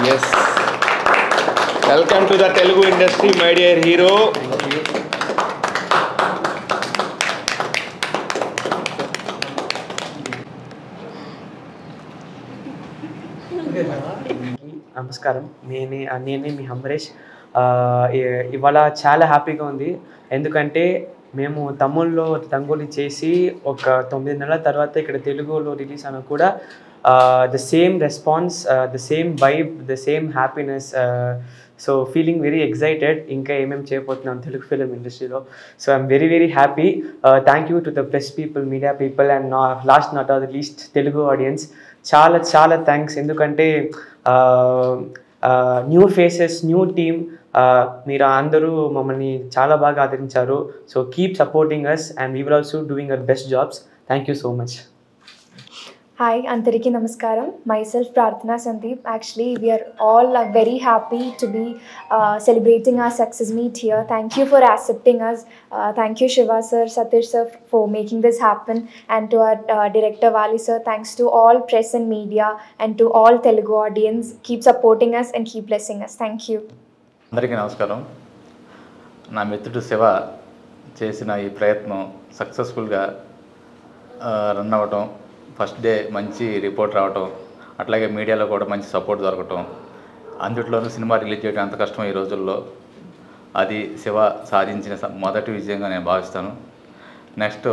Yes. Welcome to the Telugu industry, my dear hero. Thank you. నమస్కారం. నేనే మీ అమరేష్. ఇవాళ చాలా హ్యాపీగా ఉంది. ఎందుకంటే మేము తమిళ్లో రంగోలి చేసి ఒక 9 నెలల తర్వాత ఇక్కడ తెలుగులో రిలీజ్ అయినా కూడా the same response, the same vibe, the same happiness. So feeling very excited ఇంకా ఏమేమి చేయబోతున్నాం తెలుగు ఫిలిం ఇండస్ట్రీలో. So I'm very happy. Thank you to the press people, media people and last not or the least Telugu audience. చాలా thanks. ఎందుకంటే new faces, new team, మీరు అందరూ మమ్మల్ని చాలా బాగా ఆదరించారు. So keep supporting us and we will also doing our best jobs. Thank you so much. Hi, Antariki Namaskaram. Myself, Prarthana Sandeep. Actually, we are all very happy to be celebrating our success meet here. Thank you for accepting us. Thank you, Shiva sir, Satish sir, for making this happen. And to our director, Vali sir, thanks to all press and media and to all Telugu audience. Keep supporting us and keep blessing us. Thank you. అందరికీ నమస్కారం. నా మిత్రుడు శివ చేసిన ఈ ప్రయత్నం సక్సెస్ఫుల్గా run అవ్వటం, first day మంచి రిపోర్ట్ రావటం, అట్లాగే మీడియాలో కూడా మంచి సపోర్ట్ దొరకటం, అందుట్లోనూ సినిమా రిలీజ్ చేయడం అంత కష్టం ఈ రోజుల్లో. అది శివ సాధించిన మొదటి విజయంగా నేను భావిస్తాను. నెక్స్ట్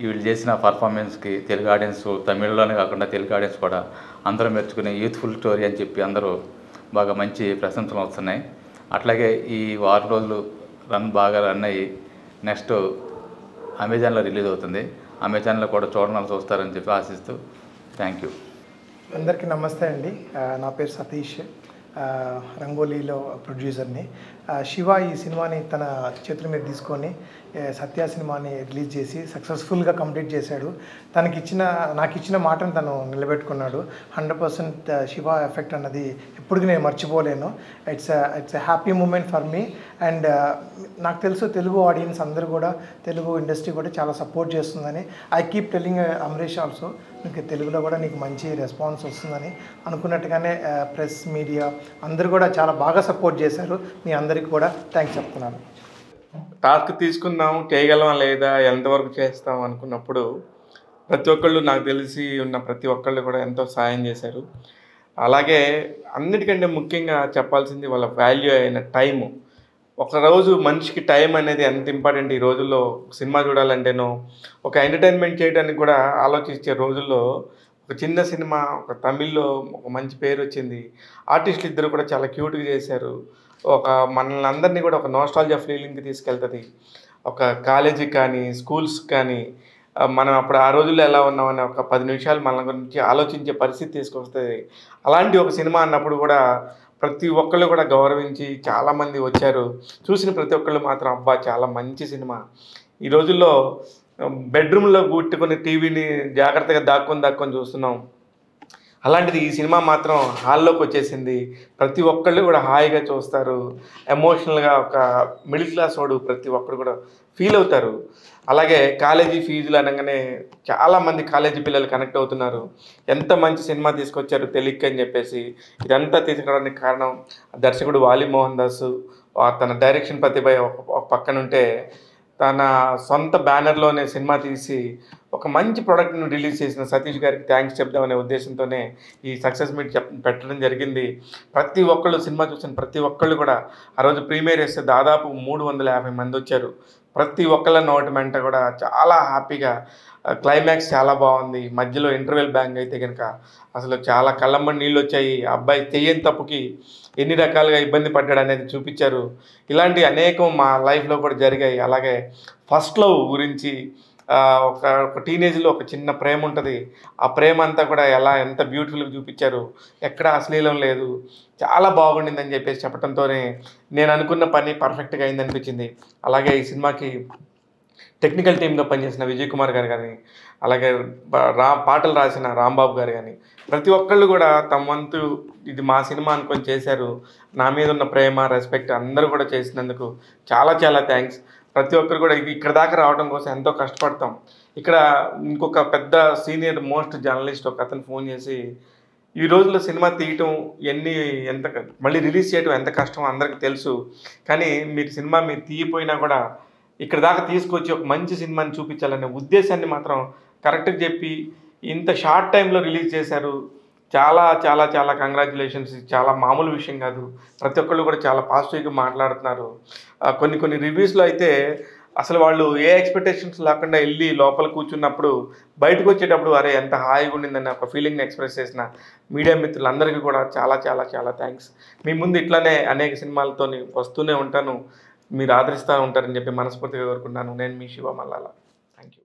వీళ్ళు చేసిన పర్ఫార్మెన్స్కి తెలుగు ఆడియన్స్, తమిళ్లోనే కాకుండా తెలుగు ఆడియన్స్ కూడా అందరూ మెచ్చుకునే యూత్ఫుల్ స్టోరీ అని చెప్పి అందరూ బాగా మంచి ప్రశంసలు వస్తున్నాయి. అట్లాగే ఈ 6 రోజులు బాగా రన్ అయ్యి నెక్స్ట్ అమెజాన్లో రిలీజ్ అవుతుంది. అమెజాన్లో కూడా చూస్తారని చెప్పి ఆశిస్తూ థ్యాంక్ యూ. అందరికీ నమస్తే అండి. నా పేరు సతీష్, రంగోలీలో ప్రొడ్యూసర్ని. శివ ఈ సినిమాని తన చేతుల మీద తీసుకొని సత్య సినిమాని రిలీజ్ చేసి సక్సెస్ఫుల్గా కంప్లీట్ చేశాడు. నాకు ఇచ్చిన మాటను తను నిలబెట్టుకున్నాడు. 100% శివ ఎఫెక్ట్ అన్నది ఎప్పటికీ నేను మర్చిపోలేను. It's a happy moment for me. And నాకు తెలుసు తెలుగు ఆడియన్స్ అందరూ కూడా, తెలుగు ఇండస్ట్రీ కూడా చాలా సపోర్ట్ చేస్తుందని. I keep telling Amaresh also, నీకు తెలుగులో కూడా నీకు మంచి రెస్పాన్స్ వస్తుందని. అనుకున్నట్టుగానే ప్రెస్, మీడియా అందరూ కూడా చాలా బాగా సపోర్ట్ చేశారు. మీ అందరికీ కూడా థ్యాంక్స్ చెప్తున్నాను. టాస్క్ తీసుకుందాం, చేయగలమా లేదా, ఎంతవరకు చేస్తాం అనుకున్నప్పుడు ప్రతి ఒక్కళ్ళు, నాకు తెలిసి ఉన్న ప్రతి ఒక్కళ్ళు కూడా ఎంతో సాయం చేశారు. అలాగే అన్నిటికంటే ముఖ్యంగా చెప్పాల్సింది వాళ్ళ వాల్యూ అయిన టైము. ఒకరోజు మనిషికి టైం అనేది ఎంత ఇంపార్టెంట్ ఈ రోజుల్లో. సినిమా చూడాలంటేనో ఒక ఎంటర్టైన్మెంట్ చేయడానికి కూడా ఆలోచించే రోజుల్లో ఒక చిన్న సినిమా, ఒక తమిళ్లో ఒక మంచి పేరు వచ్చింది. ఆర్టిస్టులు ఇద్దరు కూడా చాలా క్యూట్గా చేశారు. ఒక మనల్ని అందరినీ కూడా ఒక నోస్టాల్జియా ఫీలింగ్కి తీసుకెళ్తుంది. ఒక కాలేజీకి కానీ, స్కూల్స్కి కానీ, మనం అప్పుడు ఆ రోజుల్లో ఎలా ఉన్నామని ఒక 10 నిమిషాలు మన గురించి ఆలోచించే పరిస్థితి తీసుకొస్తుంది. అలాంటి ఒక సినిమా అన్నప్పుడు కూడా ప్రతి ఒక్కళ్ళు కూడా గౌరవించి చాలామంది వచ్చారు. చూసిన ప్రతి ఒక్కళ్ళు మాత్రం అబ్బా చాలా మంచి సినిమా. ఈ రోజుల్లో బెడ్రూమ్లో కూట్టుకొని టీవీని జాగ్రత్తగా దాక్కొని చూస్తున్నాం. అలాంటిది ఈ సినిమా మాత్రం హాల్లోకి వచ్చేసింది. ప్రతి ఒక్కళ్ళు కూడా హాయిగా చూస్తారు. ఎమోషనల్గా ఒక మిడిల్ క్లాస్ వాడు ప్రతి ఒక్కరు కూడా ఫీల్ అవుతారు. అలాగే కాలేజీ ఫీజులు అనగానే చాలామంది కాలేజీ పిల్లలు కనెక్ట్ అవుతున్నారు. ఎంత మంచి సినిమా తీసుకొచ్చారు తెలియక అని చెప్పేసి. ఇదంతా తీసుకురావడానికి కారణం దర్శకుడు వాలి మోహన్ దాస్. తన డైరెక్షన్ ప్రతిభ ఒక పక్కనుంటే, తన సొంత బ్యానర్లోనే సినిమా తీసి ఒక మంచి ప్రోడక్ట్ను రిలీజ్ చేసిన సతీష్ గారికి థ్యాంక్స్ చెప్దామనే ఉద్దేశంతోనే ఈ సక్సెస్ మీట్ పెట్టడం జరిగింది. ప్రతి ఒక్కళ్ళు సినిమా చూసిన ప్రతి ఒక్కళ్ళు కూడా ఆ రోజు ప్రీమియర్ చేస్తే దాదాపు 350 మంది వచ్చారు. ప్రతి ఒక్కళ్ళ నోటి వెంట కూడా చాలా హ్యాపీగా. క్లైమాక్స్ చాలా బాగుంది. మధ్యలో ఇంటర్వెల్ బ్యాంగ్ అయితే కనుక అసలు చాలా కళ్ళమ్మని నీళ్ళు వచ్చాయి. అబ్బాయి చెయ్యని తప్పుకి ఎన్ని రకాలుగా ఇబ్బంది పడ్డాడు అనేది చూపించారు. ఇలాంటి అనేకం మా లైఫ్లో కూడా జరిగాయి. అలాగే ఫస్ట్ లవ్ గురించి ఒక టీనేజ్లో ఒక చిన్న ప్రేమ ఉంటుంది. ఆ ప్రేమ అంతా కూడా ఎంత బ్యూటిఫుల్గా చూపించారు. ఎక్కడ అశ్లీలం లేదు, చాలా బాగుండిందని చెప్పేసి చెప్పడంతోనే నేను అనుకున్న పని పర్ఫెక్ట్గా అయిందనిపించింది. అలాగే ఈ సినిమాకి టెక్నికల్ టీమ్గా పనిచేసిన విజయ్ కుమార్ గారు కానీ, అలాగే పాటలు రాసిన రాంబాబు గారు కానీ, ప్రతి ఒక్కళ్ళు కూడా తమ వంతు ఇది మా సినిమా అనుకొని చేశారు. నా మీద ఉన్న ప్రేమ, రెస్పెక్ట్ అందరూ కూడా చేసినందుకు చాలా థ్యాంక్స్. ప్రతి ఒక్కరు కూడా ఇక్కడ దాకా రావడం కోసం ఎంతో కష్టపడతాం. ఇక్కడ ఇంకొక పెద్ద సీనియర్ మోస్ట్ జర్నలిస్ట్ ఒక అతను ఫోన్ చేసి, ఈ రోజుల్లో సినిమా తీయటం ఎంత మళ్ళీ రిలీజ్ చేయడం ఎంత కష్టమో అందరికీ తెలుసు. కానీ మీరు తీయపోయినా కూడా ఇక్కడ దాకా తీసుకొచ్చి ఒక మంచి సినిమాని చూపించాలనే ఉద్దేశాన్ని మాత్రం కరెక్ట్గా చెప్పి ఇంత షార్ట్ టైంలో రిలీజ్ చేశారు. చాలా చాలా చాలా కంగ్రాచులేషన్స్. చాలా మామూలు విషయం కాదు. ప్రతి ఒక్కళ్ళు కూడా చాలా పాజిటివ్గా మాట్లాడుతున్నారు. కొన్ని రివ్యూస్లో అయితే అసలు వాళ్ళు ఏ ఎక్స్పెక్టేషన్స్ లేకుండా వెళ్ళి లోపల కూర్చున్నప్పుడు బయటకు వచ్చేటప్పుడు అరే ఎంత హాయిగా ఉండిందని ఒక ఫీలింగ్ని ఎక్స్ప్రెస్ చేసిన మీడియా మిత్రులందరికీ కూడా చాలా చాలా చాలా థ్యాంక్స్. మీ ముందు ఇట్లానే అనేక సినిమాలతో వస్తూనే ఉంటాను. మీరు ఆదరిస్తూ ఉంటారని చెప్పి మనస్ఫూర్తిగా కోరుకుంటున్నాను. నేను మీ శివ మల్లాల. Thank you.